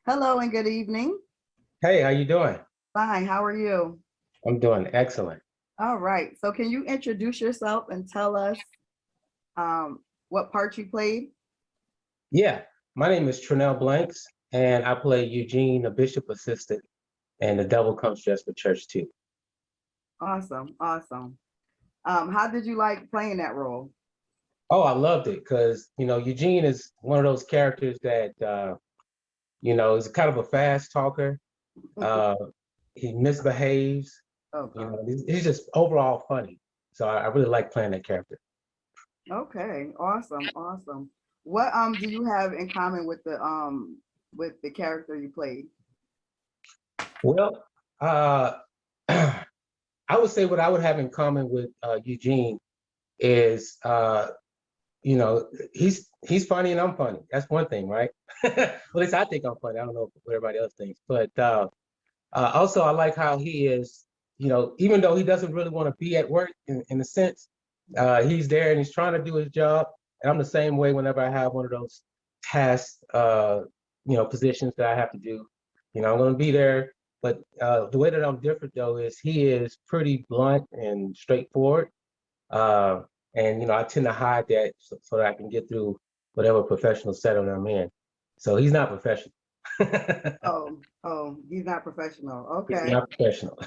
Hello and good evening. Hey, how you doing? Fine, how are you? I'm doing excellent. All right. So can you introduce yourself and tell us what part you played? Yeah, my name is Trinell Blanks, and I play Eugene, a bishop assistant, and the devil comes dressed for church too. Awesome, awesome. How did you like playing that role? Oh, I loved it because Eugene is one of those characters that is kind of a fast talker. Uh, he misbehaves. Okay. He's just overall funny. So I really like playing that character. Okay. Awesome, awesome. What do you have in common with the character you played? Well, uh, I would say what I would have in common with Eugene is he's funny and I'm funny. That's one thing, right? At least I think I'm funny. I don't know what everybody else thinks, but also I like how he is. Even though he doesn't really want to be at work in a sense, he's there and he's trying to do his job. And I'm the same way whenever I have one of those tasks, positions that I have to do. I'm going to be there. But the way that I'm different though is he is pretty blunt and straightforward. Uh, and I tend to hide that so that I can get through whatever professional setting I'm in. So he's not professional. Oh, he's not professional. He's Okay. not professional.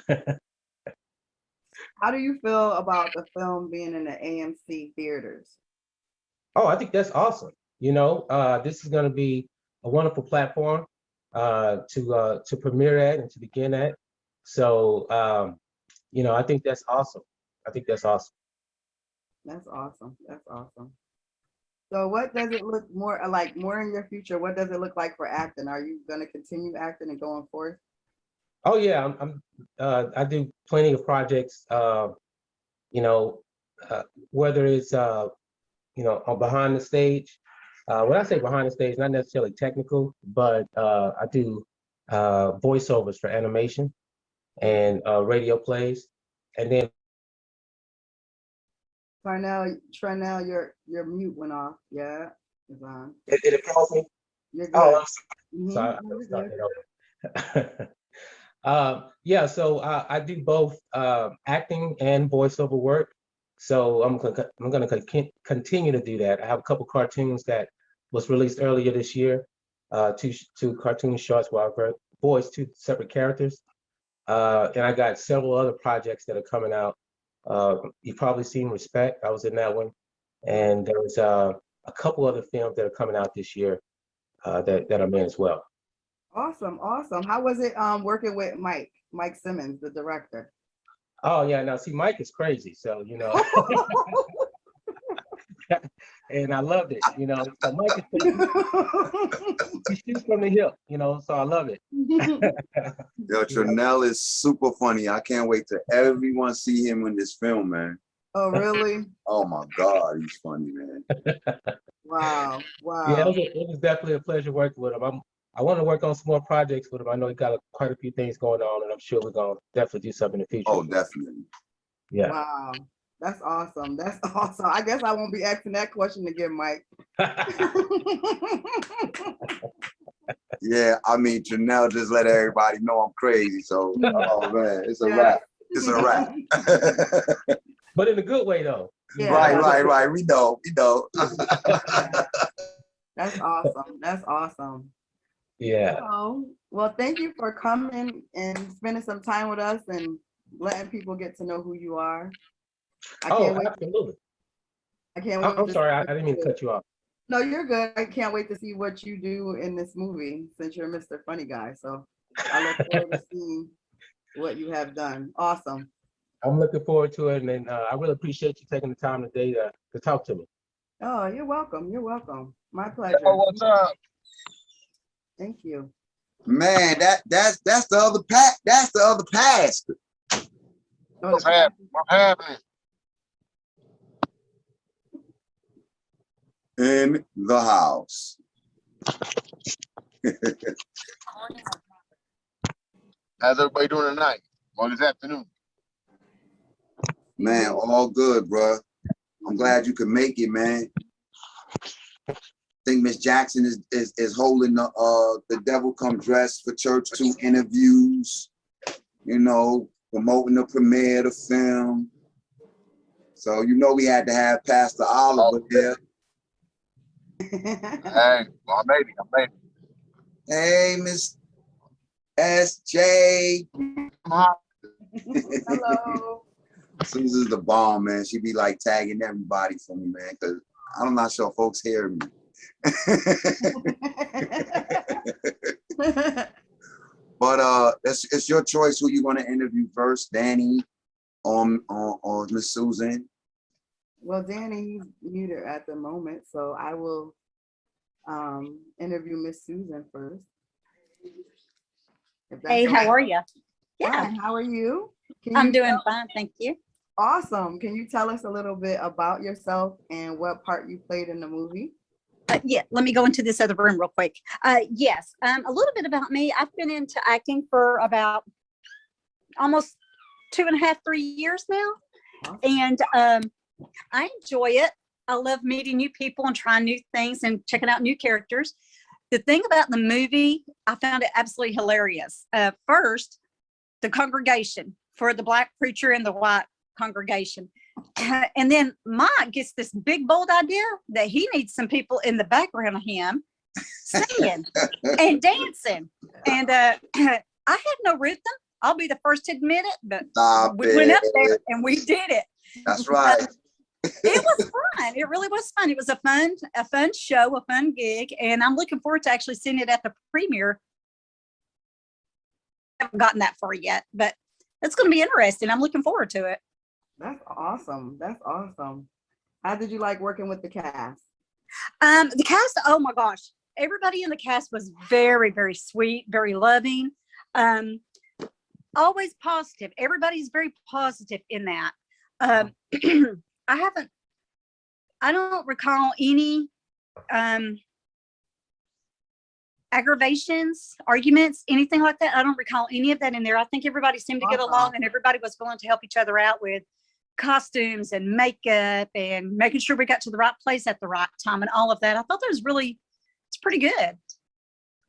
How do you feel about the film being in the AMC theaters? Oh, I think that's awesome. This is going to be a wonderful platform to premiere at and to begin at. So, I think that's awesome. I think that's awesome. That's awesome. That's awesome. So what does it look more like more in your future? What does it look like for acting? Are you going to continue acting and going forth? Oh yeah, I do plenty of projects. You know, whether it's on behind the stage. When I say behind the stage, not necessarily technical, but I do voiceovers for animation and radio plays. And then Trinell, your mute went off. Yeah, it's on. it calls me. You're Oh, good. I'm sorry. Mm-hmm. I You're start good. that over. Yeah, so I do both acting and voiceover work. So I'm gonna continue to do that. I have a couple cartoons that was released earlier this year, two cartoon shorts where I've voiced two separate characters, and I got several other projects that are coming out. You've probably seen Respect. I was in that one, and there's a couple other films that are coming out this year that I'm in as well. Awesome, awesome. How was it working with Mike Simmons, the director? Oh yeah, now see, Mike is crazy, so and I loved it. So Mike is crazy. He shoots from the hip, so I love it. Yo, You know, Trinell is super funny. I can't wait to everyone see him in this film, man. Oh, really? Oh my God, he's funny, man. Wow, yeah, wow. it was definitely a pleasure working with him. I want to work on some more projects with him. I know he got quite a few things going on, and I'm sure we're gonna definitely do something in the future. Oh, definitely. Yeah. Wow. That's awesome. That's awesome. I guess I won't be asking that question again, Mike. Yeah, I mean, Trinell just let everybody know I'm crazy. So, oh man, it's a Yeah. wrap. It's a wrap. But in a good way, though. Yeah, Right. We know. that's awesome. That's awesome. Yeah. Well, thank you for coming and spending some time with us and letting people get to know who you are. I Oh, can't wait. absolutely. I can't wait I'm to see sorry, I what didn't you mean to do. cut you off. No, you're good. I can't wait to see what you do in this movie since you're Mr. Funny Guy. So I look forward to seeing what you have done. Awesome. I'm looking forward to it, and I really appreciate you taking the time today to talk to me. Oh, you're welcome. You're welcome. My Oh, pleasure. what's up? Thank you. Man, that's the other pack. That's the other pastor Oh, What's happening? What's happening? in the house. How's everybody doing tonight? Or this afternoon? Man, all good, bro. I'm glad you could make it, man. think Miss Jackson is holding the Devil Come Dressed for Church 2 interviews, you know, promoting the premiere of the film. So, you know, we had to have Pastor Oliver there. Hey, well, I made it. Hey, Miss SJ. Hello. Susan's the bomb, man. She be like tagging everybody for me, man, because I'm not sure folks hear me. But it's your choice who you want to interview first, Danny or Miss Susan. Well, Danny, he's muted at the moment, so I will interview Miss Susan first. If that's Hey, how okay. are you? Yeah, Fine, how are you? Can I'm you doing tell- fine, thank you. Awesome. Can you tell us a little bit about yourself and what part you played in the movie? Yeah, let me go into this other room real quick. Yes, a little bit about me. I've been into acting for about almost 2.5, 3 years now. Awesome. And I enjoy it. I love meeting new people and trying new things and checking out new characters. The thing about the movie, I found it absolutely hilarious. First, the congregation for the Black preacher and the white congregation. And then Mike gets this big, bold idea that he needs some people in the background of him singing and dancing. And I had no rhythm. I'll be the first to admit it, but Stop we went up there it. and we did it. That's right. It was fun. It really was fun. It was a fun show, a fun gig, and I'm looking forward to actually seeing it at the premiere. I haven't gotten that far yet, but it's going to be interesting. I'm looking forward to it. That's awesome. That's awesome. How did you like working with the cast? The cast, oh my gosh, everybody in the cast was very, very sweet, very loving, always positive. Everybody's very positive in that. I don't recall any aggravations, arguments, anything like that. I don't recall any of that in there. I think everybody seemed to get along and everybody was willing to help each other out with costumes and makeup and making sure we got to the right place at the right time and all of that. I thought that was really, it's pretty good.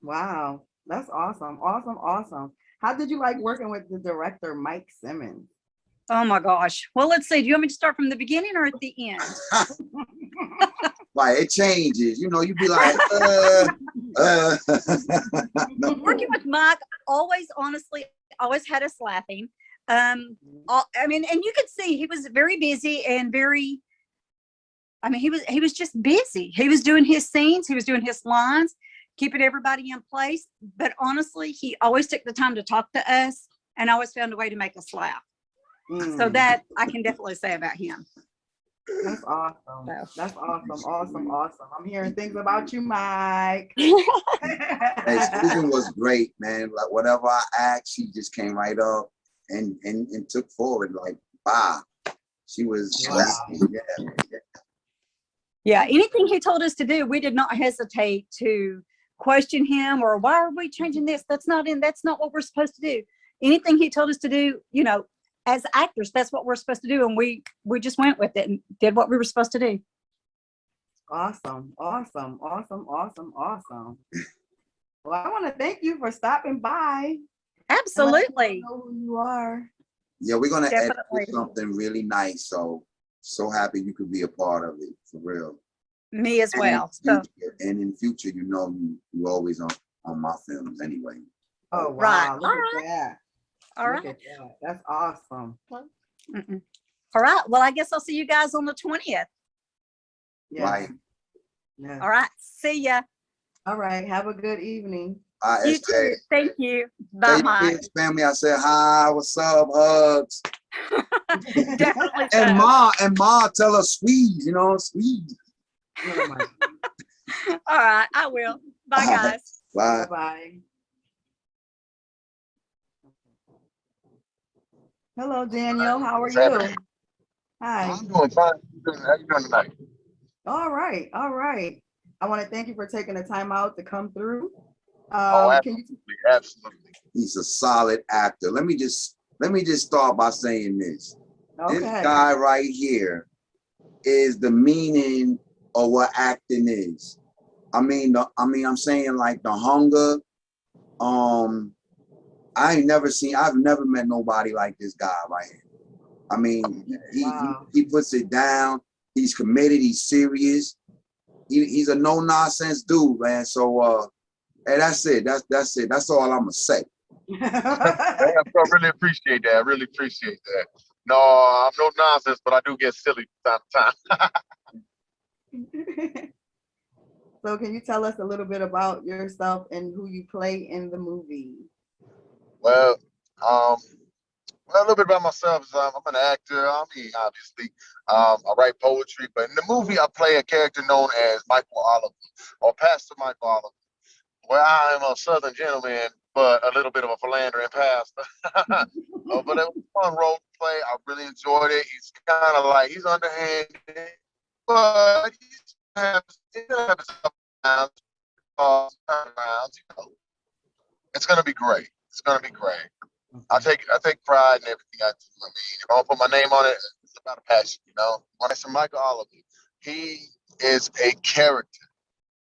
Wow, that's awesome. Awesome. Awesome. How did you like working with the director, Mike Simmons? Oh my gosh. Well, let's see. Do you want me to start from the beginning or at the end? Like it changes, you know, you be like, no. Working with Mike always, honestly, always had us laughing. I mean, and you could see he was very busy and very, I mean, he was just busy. He was doing his scenes, he was doing his lines, keeping everybody in place. But honestly, he always took the time to talk to us and always found a way to make us laugh. So that I can definitely say about him. That's awesome. That's awesome. Awesome. Awesome. I'm hearing things about you, Mike. Hey, Susan was great, man. Like whatever I asked, she just came right up and took forward. Like, wow. She was Wow. Yeah, anything he told us to do, we did not hesitate to question him or why are we changing this? That's not what we're supposed to do. Anything he told us to do, you know, as actors, that's what we're supposed to do. And we just went with it and did what we were supposed to do. Awesome. Awesome. Awesome. Awesome. Awesome. Well, I want to thank you for stopping by. Absolutely. Know who you are. Yeah, we're gonna edit Definitely. something really nice. So happy you could be a part of it, for real. Me as And well. in So future- and in future, you know, you always on my films anyway. Oh, Right. wow. Look All at right. that. all Look right. at that. That's awesome. Mm-mm. All right. Well, I guess I'll see you guys on the 20th. Yeah. Right. Yeah. All right. See ya. All right. Have a good evening. You SJ, too. Thank you. Bye, tell your Mike. kids, family, I said hi, what's up, hugs. Definitely. And so. Ma, tell her squeeze, you know, squeeze. Oh, my All right. I will. Bye, guys. Bye. Bye-bye. Hello, Daniel. How are What's you? happening? Hi. I'm doing fine. How you doing tonight? All right. All right. I want to thank you for taking the time out to come through. Oh, Can you? absolutely. He's a solid actor. Let me just start by saying this. This Okay. guy right here is the meaning of what acting is. I'm saying like The Hunger. I've never met nobody like this guy right here. I mean, Wow. he puts it down. He's committed. He's serious. He's a no nonsense dude, man. So, hey, that's it. That's it. That's all I'm gonna say. Yeah, I really appreciate that. I really appreciate that. No, I'm no nonsense, but I do get silly from time to time. So can you tell us a little bit about yourself and who you play in the movie? Well, a little bit about myself is I'm an actor. I mean, obviously, I write poetry, but in the movie, I play a character known as Michael Oliver, or Pastor Michael Oliver, where I am a Southern gentleman, but a little bit of a philandering pastor. But it was a fun role to play. I really enjoyed it. He's kind of like, he's underhanded, but he's gonna have his ups and downs, turnarounds, you know. It's gonna be great. It's gonna be great. I take pride in everything I do. I mean, if I don't put my name on it, it's about a passion, you know. When I say Michael Oliver, he is a character.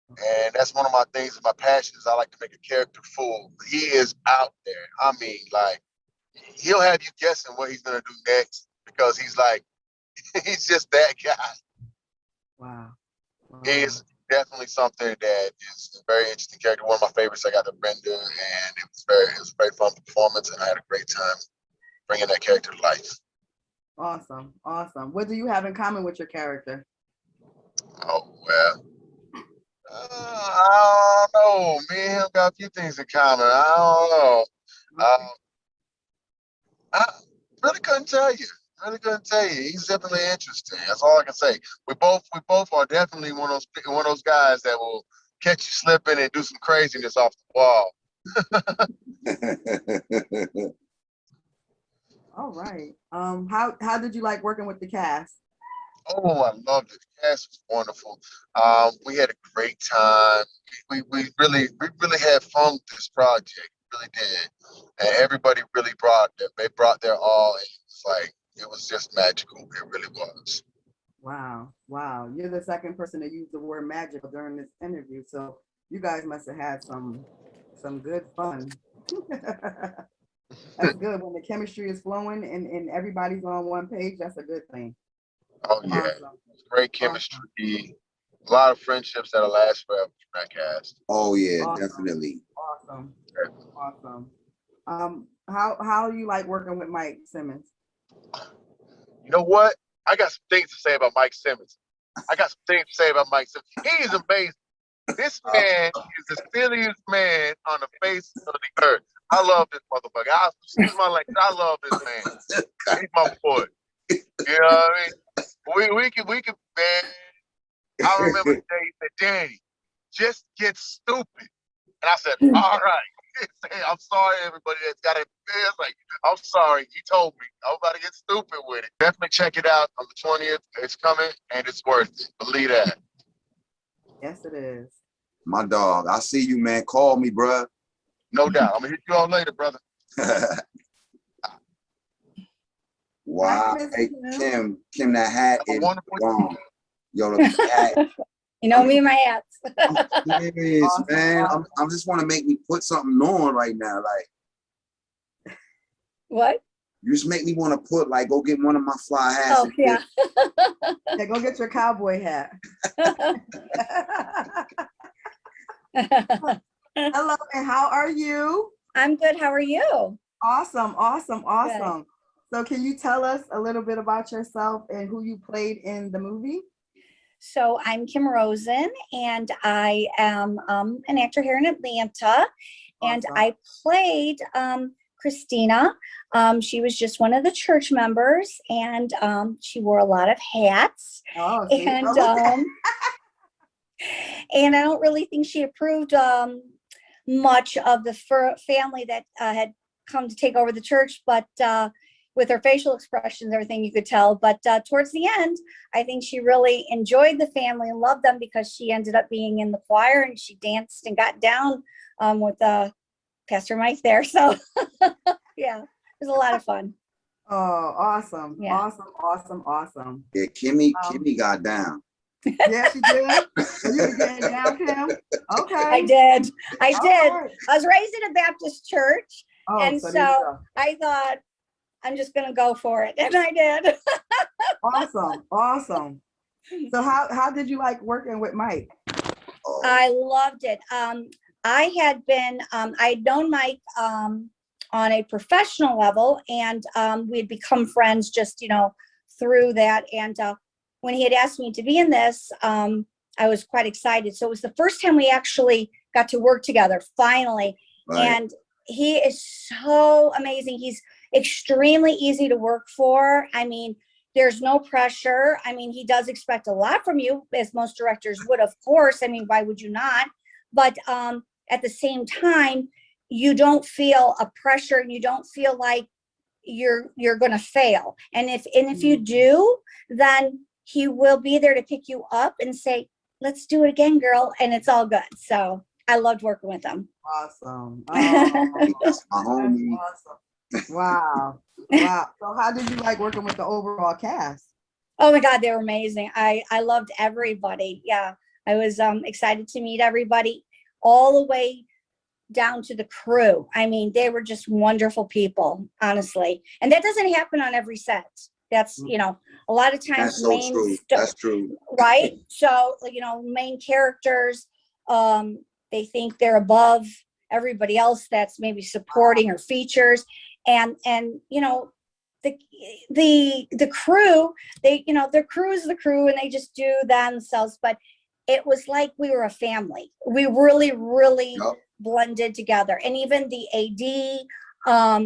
And that's one of my things, my passions. I like to make a character full. He is out there. I mean, like, he'll have you guessing what he's gonna do next because he's like, he's just that guy. Wow. Wow. He is definitely something that is a very interesting character. One of my favorites I got to render, and it was a very fun performance, and I had a great time bringing that character to life. Awesome. Awesome. What do you have in common with your character? Oh well. I don't know. Me and him got a few things in common. I don't know. I really couldn't tell you. He's definitely interesting. That's all I can say. We both are definitely one of those guys that will catch you slipping and do some craziness off the wall. All right. How did you like working with the cast? Oh, I loved it. The cast was wonderful. We had a great time. We really had fun with this project. We really did. And everybody really brought their all. And it was just magical. It really was. Wow. Wow. You're the second person to use the word magical during this interview. So you guys must have had some good fun. That's good. When the chemistry is flowing and everybody's on one page, that's a good thing. Oh yeah. Awesome. Great chemistry. Awesome. A lot of friendships that'll last forever from that cast. Oh yeah, Awesome. definitely. Awesome. Awesome. How you like working with Mike Simmons? You know what? I got some things to say about Mike Simmons. He's amazing. This man is the silliest man on the face of the earth. I love this motherfucker. Excuse my language. I love this man. He's my boy. You know what I mean? We can, man. I remember the day he said, "Danny, just get stupid." And I said, "All right." I'm sorry, everybody that's got it. It's like, I'm sorry. You told me. I'm about to get stupid with it. Definitely check it out on the 20th. It's coming and it's worth it. Believe that. Yes, it is. My dog. I see you, man. Call me, bruh. No doubt. I'm gonna hit you all later, brother. Wow. Hey, Kim, that hat is wrong. Yo, the hat. You know me and my hats. I'm serious, man. I just want to make me put something on right now. Like, what? You just make me want to go get one of my fly hats. Oh, yeah. Yeah, go get your cowboy hat. Hello, and how are you? I'm good. How are you? Awesome. Good. So can you tell us a little bit about yourself and who you played in the movie? So I'm Kim Rosen, and I am an actor here in Atlanta. And Awesome. I played Christina. She was just one of the church members, and she wore a lot of hats. Oh, and and I don't really think she approved much of the family that had come to take over the church, but with her facial expressions, everything you could tell. But towards the end, I think she really enjoyed the family and loved them because she ended up being in the choir and she danced and got down with Pastor Mike there. So yeah, it was a lot of fun. Oh, awesome. Yeah. Awesome. Yeah, Kimmy got down. Yes, you did. So you were getting down, Kim? Okay. I did. I All did. right. I was raised in a Baptist church, Oh, and so there you so go. I thought I'm just gonna go for it, and I did. Awesome, awesome. So how did you like working with Mike? Oh, I loved it. I had been, I'd known Mike on a professional level, and we had become friends just, through that. And when he had asked me to be in this, I was quite excited. So it was the first time we actually got to work together, finally. right. And he is so amazing. He's extremely easy to work for. I mean, there's no pressure. I mean, he does expect a lot from you, as most directors would, of course. I mean, why would you not? But at the same time, you don't feel a pressure, and you don't feel like you're going to fail. And if you do, then he will be there to pick you up and say, let's do it again, girl. And it's all good. So I loved working with him. Awesome. Oh, That's my that's homie. awesome. Wow. Wow. So how did you like working with the overall cast? Oh my God, they were amazing. I loved everybody. Yeah, I was excited to meet everybody, all the way down to the crew. I mean, they were just wonderful people, honestly. And that doesn't happen on every set. That's, a lot of times That's so true. That's true. right? So, main characters, they think they're above everybody else that's maybe supporting or features. And the crew, the crew is the crew, and they just do themselves. But it was like we were a family. We really, really Yup. blended together. And even the AD,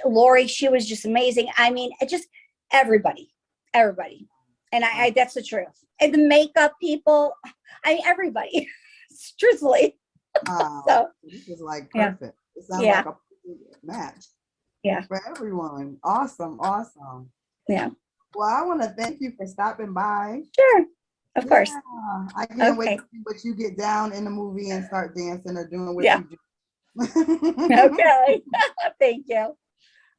Lori, she was just amazing. I mean, it just everybody. And I that's the truth. And the makeup people, I mean, everybody, truthfully. Wow. So This is like Yeah. perfect. It sounds Yeah. like a perfect match. Yeah. For everyone. Awesome. Awesome. Yeah. Well, I want to thank you for stopping by. Sure, of course. Yeah, I can't wait Okay. to see what you get down in the movie and start dancing or doing what Yeah. you do. Okay. Thank you.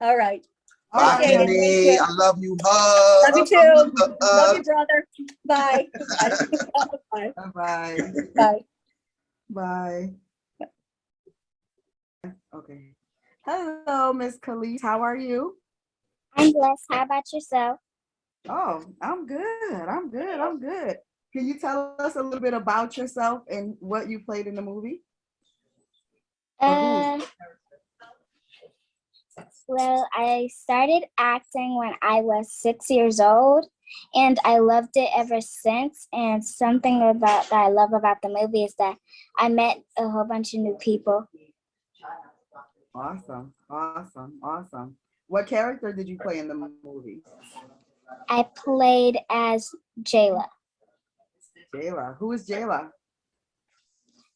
All right. All Bye, right. Appreciate it. Thank Kimmy. you. I love you. Hug. Love you too. Love you, brother. Bye. Bye. Bye. Bye. Bye. Okay. Hello, Miss Khalees. How are you? I'm blessed. How about yourself? Oh, I'm good. I'm good. I'm good. Can you tell us a little bit about yourself and what you played in the movie? Uh, well, I started acting when I was 6 years old, and I loved it ever since. And something about that I love about the movie is that I met a whole bunch of new people. Awesome. Awesome. Awesome. What character did you play in the movie? I played as Jayla. Jayla. Who is Jayla?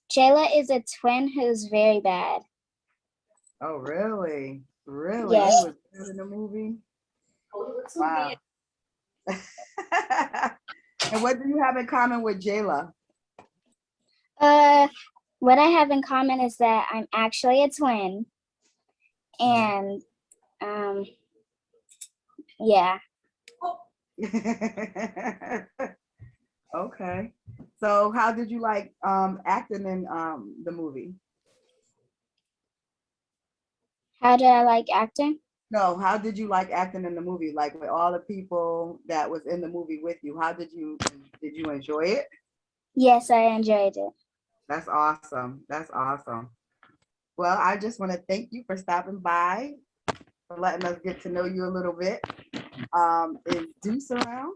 Jayla is a twin who's very bad. Oh, really? Really? Yes. He was good in the movie? Wow. And what do you have in common with Jayla? What I have in common is that I'm actually a twin. And yeah. Okay. So how did you like acting in the movie? How do I like acting? No, how did you like acting in the movie? Like with all the people that was in the movie with you, how did you enjoy it? Yes, I enjoyed it. That's awesome. That's awesome. Well, I just want to thank you for stopping by, for letting us get to know you a little bit. Is Deuce around?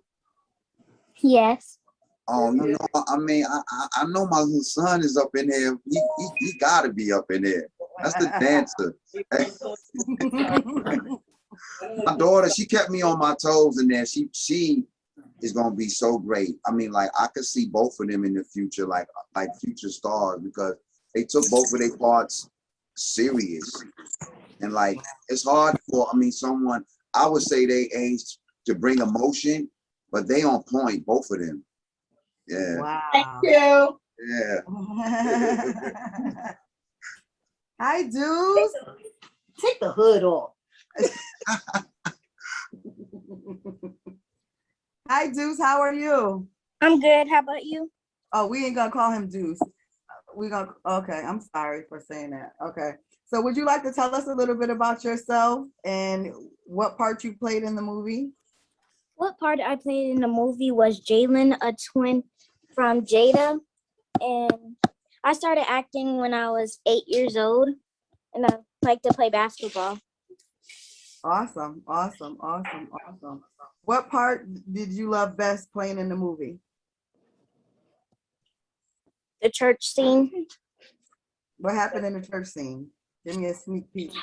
Yes. Oh, I mean, I know my little son is up in there. He gotta be up in there. That's the dancer. My daughter, she kept me on my toes in there. She is gonna be so great. I mean, like I could see both of them in the future, like future stars, because they took both of their parts serious. And like it's hard for, someone, I would say they age to bring emotion, but they on point, both of them. Yeah. Wow. Thank you. Yeah. Hi, Deuce. Take the hood off. Hi, Deuce. How are you? I'm good. How about you? Oh, we ain't gonna call him Deuce. Okay, I'm sorry for saying that. Okay. So would you like to tell us a little bit about yourself and what part you played in the movie? What part I played in the movie was Jalen, a twin from Jada. And I started acting when I was 8 years old, and I like to play basketball. Awesome, awesome, awesome, awesome. What part did you love best playing in the movie? The church scene. What happened in the church scene? Give me a sneak peek.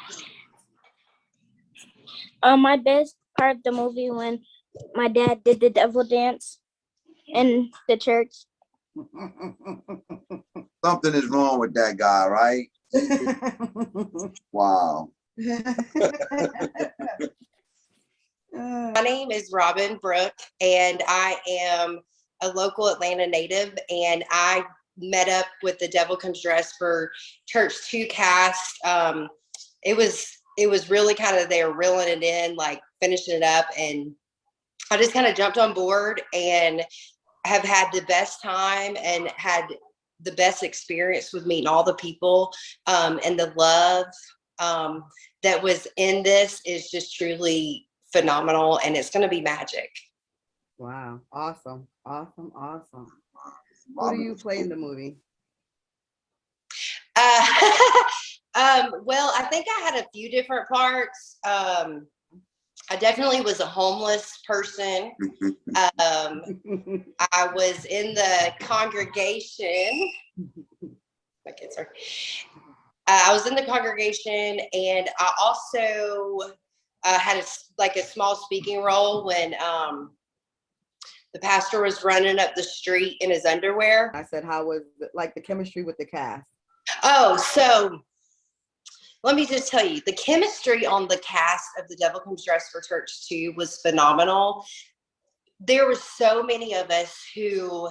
My best part of the movie when my dad did the devil dance in the church. Something is wrong with that guy, right? Wow. My name is Robin Brooke, and I am a local Atlanta native, and I met up with the Devil Comes Dressed for Church 2 cast. It was really kind of, they were reeling it in, like finishing it up, and I just kind of jumped on board and have had the best time and had the best experience with meeting all the people, and the love that was in this is just truly phenomenal, and it's going to be magic. Wow, awesome, awesome, awesome. Who do you play in the movie? Well, I think I had a few different parts. I definitely was a homeless person. I was in the congregation. My kids are. I was in the congregation, and I also had a small speaking role when the pastor was running up the street in his underwear. I said, how was like the chemistry with the cast? Oh, so let me just tell you, the chemistry on the cast of The Devil Comes Dressed for Church 2 was phenomenal. There were so many of us who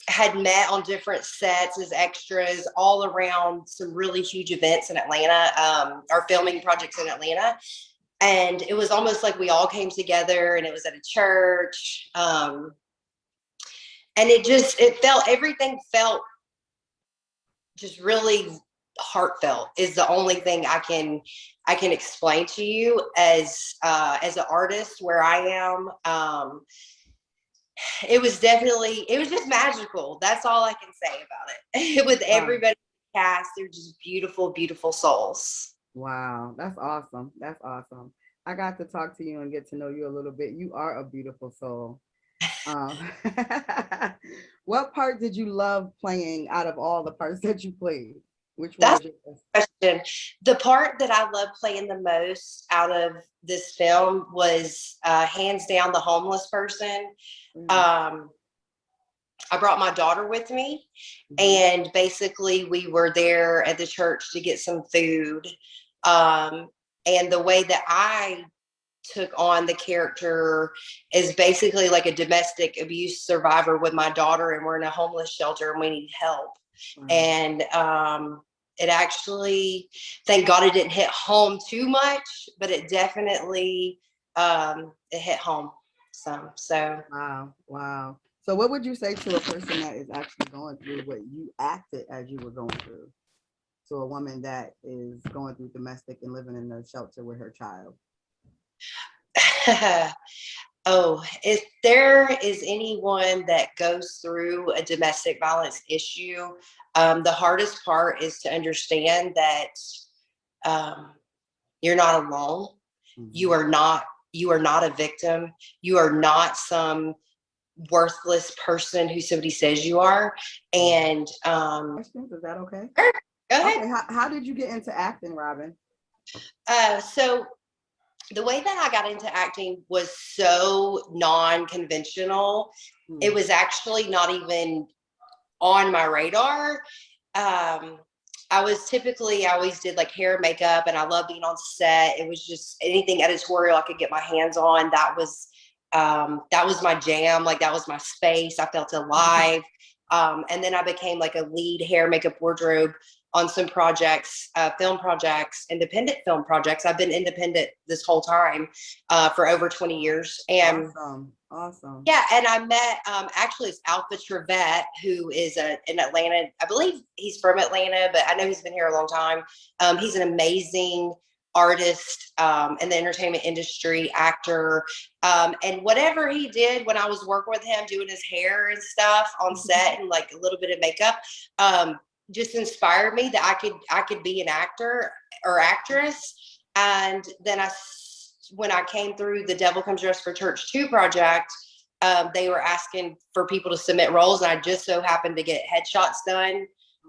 had met on different sets as extras all around some really huge events in Atlanta, our filming projects in Atlanta. And it was almost like we all came together, and it was at a church. And everything felt just really heartfelt is the only thing I can explain to you as an artist where I am. It was just magical. That's all I can say about it. With everybody in the cast, they're just beautiful, beautiful souls. Wow, that's awesome. That's awesome. I got to talk to you and get to know you a little bit. You are a beautiful soul. What part did you love playing out of all the parts that you played? Which one? That's the question. The part that I love playing the most out of this film was hands down the homeless person. I brought my daughter with me, and basically we were there at the church to get some food. And the way that I took on the character is basically like a domestic abuse survivor with my daughter, and we're in a homeless shelter and we need help. And it actually, thank God it didn't hit home too much, but it definitely it hit home some. So wow. So what would you say to a person that is actually going through what you acted as you were going through? To a woman that is going through domestic and living in a shelter with her child? Oh, if there is anyone that goes through a domestic violence issue, the hardest part is to understand that you're not alone. Mhm. You are not a victim. You are not some worthless person who somebody says you are. And Questions, is that okay? go ahead. Okay, how did you get into acting, Robin? So the way that I got into acting was so non-conventional. It was actually not even on my radar. I always did like hair and makeup, and I love being on set. It was just anything editorial I could get my hands on. That was my jam. Like that was my space. I felt alive. And then I became like a lead hair, makeup, wardrobe on some projects, film projects, independent film projects. I've been independent this whole time for over 20 years. And Awesome. Awesome. Yeah, and I met actually it's Alpha Trevette, who is in Atlanta. I believe he's from Atlanta, but I know he's been here a long time. He's an amazing artist in the entertainment industry, actor, and whatever he did when I was working with him, doing his hair and stuff on set and like a little bit of makeup, just inspired me that I could be an actor or actress. And then when I came through the Devil Comes Dressed for Church 2 project, they were asking for people to submit roles, and I just so happened to get headshots done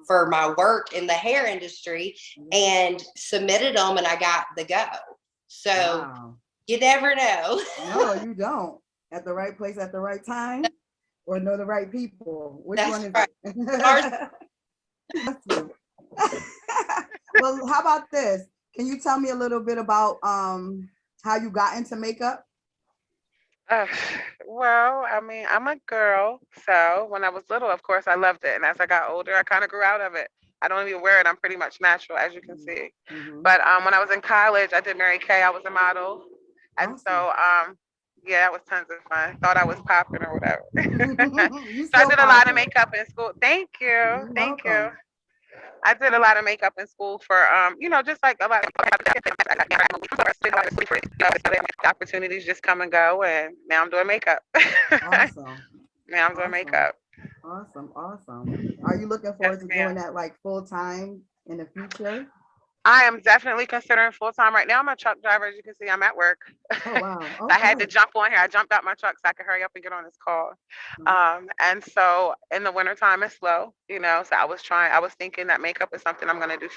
for my work in the hair industry and submitted them, and I got the go. So Wow. you never know. No, you don't. At the right place at the right time, or know the right people. Which That's one is right. it? That's true. Well, how about this? Can you tell me a little bit about how you got into makeup? Well, I mean, I'm a girl, so when I was little, of course, I loved it, and as I got older, I kind of grew out of it. I don't even wear it. I'm pretty much natural, as you can see. Mhm. But when I was in college, I did Mary Kay. I was a model, and Awesome. so yeah, that was tons of fun. Thought I was popping or whatever. You So I still did a lot popping. of makeup in school. Thank you, You're thank you. welcome. I did a lot of makeup in school for just like a lot of opportunities just come and go, and now I'm doing makeup. Awesome. Now I'm doing Awesome. makeup. Awesome. Awesome. Are you looking forward to ma'am. doing that like full time in the future? I am definitely considering full time right now. I'm a truck driver, as you can see. I'm at work. Oh wow. So I had to Okay. jump on here. I jumped out my truck so I could hurry up and get on this call. Mhm. And so in the wintertime it's slow, so I was thinking that makeup is something I'm gonna do full